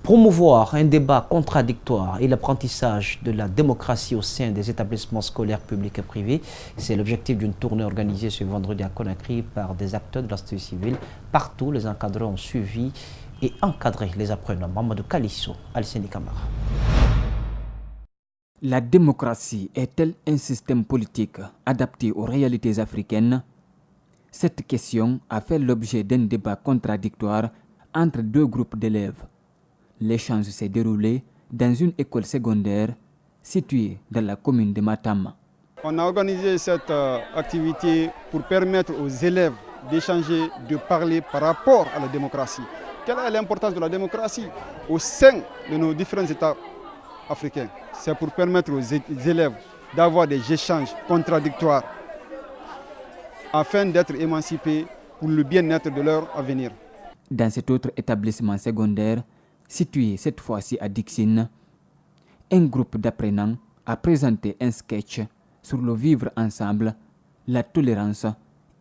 Promouvoir un débat contradictoire et l'apprentissage de la démocratie au sein des établissements scolaires publics et privés, c'est l'objectif d'une tournée organisée ce vendredi à Conakry par des acteurs de la société civile. Partout, les encadreurs ont suivi et encadré les apprenants. Mamadou Kalisso, Alceni Kamara. La démocratie est-elle un système politique adapté aux réalités africaines? Cette question a fait l'objet d'un débat contradictoire entre deux groupes d'élèves. L'échange s'est déroulé dans une école secondaire située dans la commune de Matam. On a organisé cette activité pour permettre aux élèves d'échanger, de parler par rapport à la démocratie. Quelle est l'importance de la démocratie au sein de nos différents États africains? C'est pour permettre aux élèves d'avoir des échanges contradictoires afin d'être émancipés pour le bien-être de leur avenir. Dans cet autre établissement secondaire, situé cette fois-ci à Dixine, un groupe d'apprenants a présenté un sketch sur le vivre ensemble, la tolérance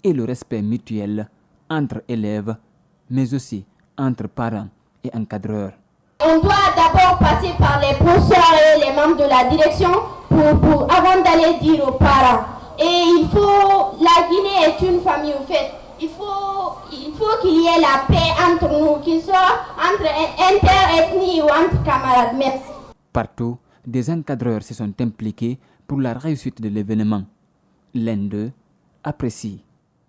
et le respect mutuel entre élèves, mais aussi entre parents et encadreurs. On doit d'abord passer par les professeurs et les membres de la direction avant d'aller dire aux parents. Et la Guinée est une famille au fait. Il faut qu'il y ait la paix entre nous, qu'il soit entre interethnies ou entre camarades. Merci. Partout, des encadreurs se sont impliqués pour la réussite de l'événement. L'un d'eux apprécie.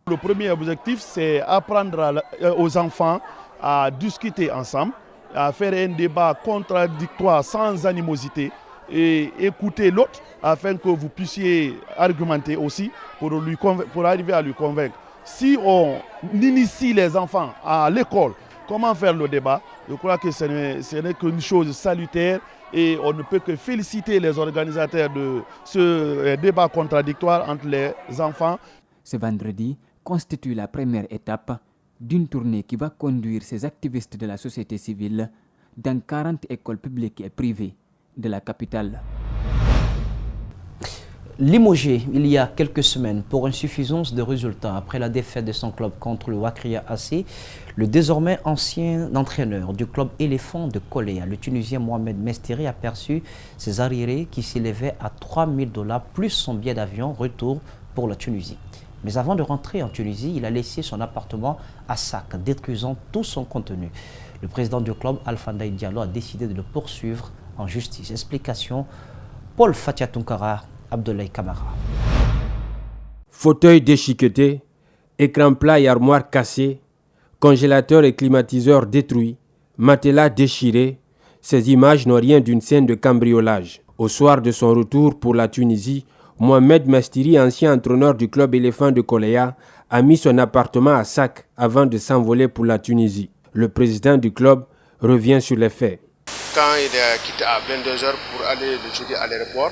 Le premier objectif, c'est apprendre aux enfants à discuter ensemble, à faire un débat contradictoire sans animosité et écouter l'autre afin que vous puissiez argumenter aussi pour arriver à lui convaincre. Si on initie les enfants à l'école, comment faire le débat, je crois que ce n'est qu'une chose salutaire et on ne peut que féliciter les organisateurs de ce débat contradictoire entre les enfants. Ce vendredi constitue la première étape d'une tournée qui va conduire ces activistes de la société civile dans 40 écoles publiques et privées de la capitale. Limogé il y a quelques semaines pour insuffisance de résultats après la défaite de son club contre le Wakria AC, le désormais ancien entraîneur du club éléphant de Koléa, le Tunisien Mohamed Mestiri, a perçu ses arriérés qui s'élevaient à $3 000 plus son billet d'avion retour pour la Tunisie. Mais avant de rentrer en Tunisie, il a laissé son appartement à sac, détruisant tout son contenu. Le président du club, Alpha Ndaye Diallo, a décidé de le poursuivre en justice. Explication, Paul Fatia Tunkara, Abdoulaye Kamara. Fauteuil déchiqueté, écran plat et armoire cassée, congélateur et climatiseur détruits, matelas déchiré, ces images n'ont rien d'une scène de cambriolage. Au soir de son retour pour la Tunisie, Mohamed Mestiri, ancien entraîneur du club éléphant de Koléa, a mis son appartement à sac avant de s'envoler pour la Tunisie. Le président du club revient sur les faits. Quand il a quitté à 22h pour aller le jeudi à l'aéroport,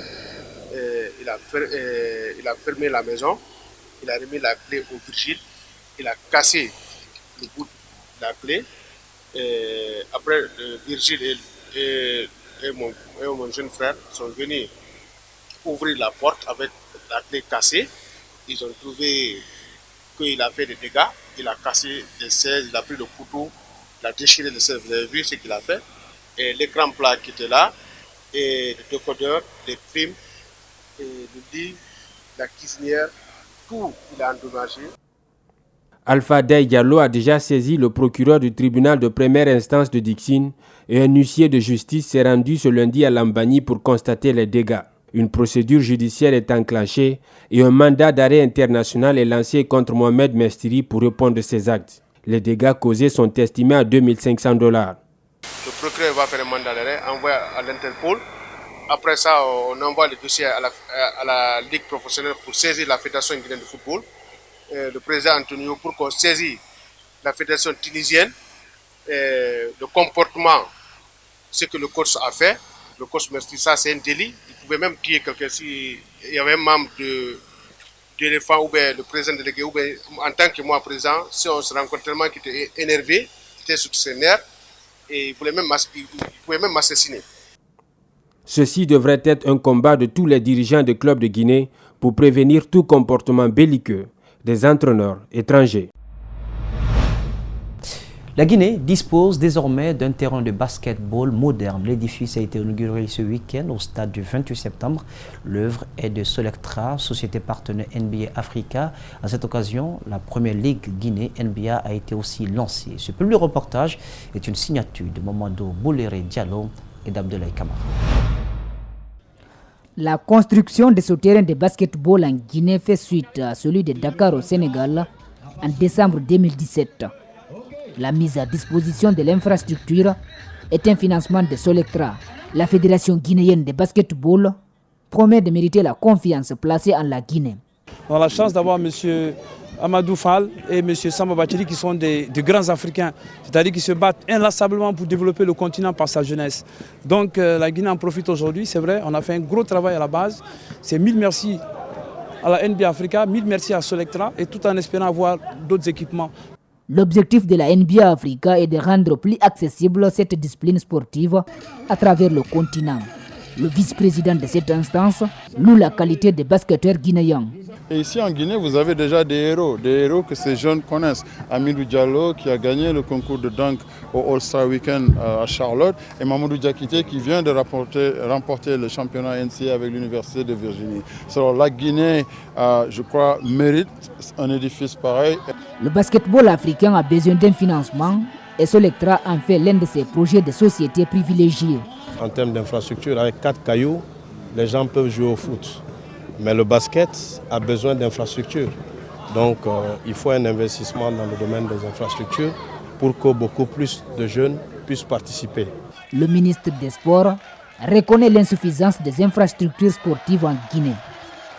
il a fermé la maison, il a remis la clé au Virgile, il a cassé le bout de la clé. Après, Virgile et mon jeune frère sont venus ouvrir la porte avec la clé cassée. Ils ont trouvé qu'il a fait des dégâts, il a cassé des serres, il a pris le couteau, il a déchiré les serres, vous avez vu ce qu'il a fait. Et l'écran plat qui était là, et le décodeur, les primes, et le lit, la cuisinière, tout il a endommagé. Alpha Ndaye Diallo a déjà saisi le procureur du tribunal de première instance de Dixine et un huissier de justice s'est rendu ce lundi à Lambani pour constater les dégâts. Une procédure judiciaire est enclenchée et un mandat d'arrêt international est lancé contre Mohamed Mestiri pour répondre de ses actes. Les dégâts causés sont estimés à $2 500. Le procureur va faire un mandat d'arrêt, envoyer à l'Interpol. Après ça, on envoie le dossier à la Ligue professionnelle pour saisir la Fédération guinéenne de football. Le président Antonio pour qu'on saisisse la Fédération tunisienne. Le comportement, ce que le coach a fait. Le coach Mestiri, ça c'est un délit. Il pouvait même tuer quelqu'un s'il y avait un membre de l'éléphant ou bien le président délégué ou bien en tant que moi président, si on se rencontre tellement qu'il était énervé, il était sur ses nerfs et il pouvait même m'assassiner. Ceci devrait être un combat de tous les dirigeants de clubs de Guinée pour prévenir tout comportement belliqueux des entraîneurs étrangers. La Guinée dispose désormais d'un terrain de basketball moderne. L'édifice a été inauguré ce week-end au stade du 28 septembre. L'œuvre est de Solectra, société partenaire NBA Africa. À cette occasion, la première ligue Guinée NBA a été aussi lancée. Ce public reportage est une signature de Mamadou Bouléré Diallo et d'Abdoulaye Kamara. La construction de ce terrain de basketball en Guinée fait suite à celui de Dakar au Sénégal en décembre 2017. La mise à disposition de l'infrastructure est un financement de Solectra. La Fédération guinéenne de basketball promet de mériter la confiance placée en la Guinée. On a la chance d'avoir M. Amadou Fall et M. Samba Bachili qui sont des grands Africains, c'est-à-dire qui se battent inlassablement pour développer le continent par sa jeunesse. Donc la Guinée en profite aujourd'hui, c'est vrai, on a fait un gros travail à la base. C'est 1000 merci à la NBA Africa, 1000 merci à Solectra et tout en espérant avoir d'autres équipements. L'objectif de la NBA Africa est de rendre plus accessible cette discipline sportive à travers le continent. Le vice-président de cette instance loue la qualité des basketteurs guinéens. Et ici en Guinée, vous avez déjà des héros que ces jeunes connaissent. Amidou Diallo qui a gagné le concours de dunk au All-Star Weekend à Charlotte et Mamadou Diakité qui vient de remporter le championnat NCAA avec l'Université de Virginie. Alors la Guinée, je crois, mérite un édifice pareil. Le basketball africain a besoin d'un financement et Solectra en fait l'un de ses projets de société privilégiés. En termes d'infrastructure, avec 4 cailloux, les gens peuvent jouer au foot. Mais le basket a besoin d'infrastructures. Donc il faut un investissement dans le domaine des infrastructures pour que beaucoup plus de jeunes puissent participer. Le ministre des Sports reconnaît l'insuffisance des infrastructures sportives en Guinée.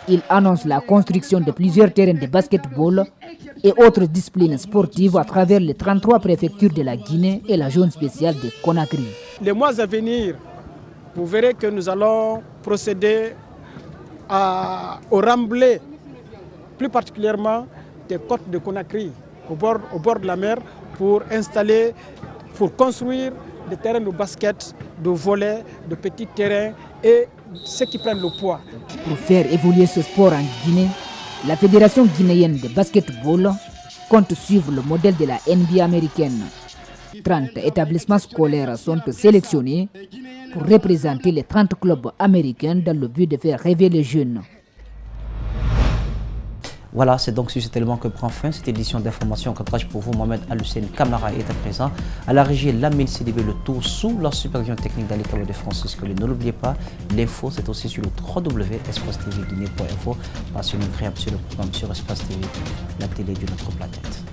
Il annonce la construction de plusieurs terrains de basketball et autres disciplines sportives à travers les 33 préfectures de la Guinée et la zone spéciale de Conakry. Les mois à venir, vous verrez que nous allons procéder au remblai, plus particulièrement des côtes de Conakry, au bord de la mer, pour construire des terrains de basket, de volley, de petits terrains et ceux qui prennent le poids. Pour faire évoluer ce sport en Guinée, la Fédération guinéenne de basketball compte suivre le modèle de la NBA américaine. 30 établissements scolaires sont sélectionnés pour représenter les 30 clubs américains dans le but de faire rêver les jeunes. Voilà, c'est donc sur cet élément que prend fin cette édition d'information. Cadrage pour vous, Mohamed Al-Hussein Kamara est à présent. À la régie, Lamine CDB, le tour sous la supervision technique d'Ali Kabo de Francis Collet. Ne l'oubliez pas, l'info c'est aussi sur le www.espace-tv-guinée.info. Passez une agréable sur le programme sur Espace TV, la télé de notre planète.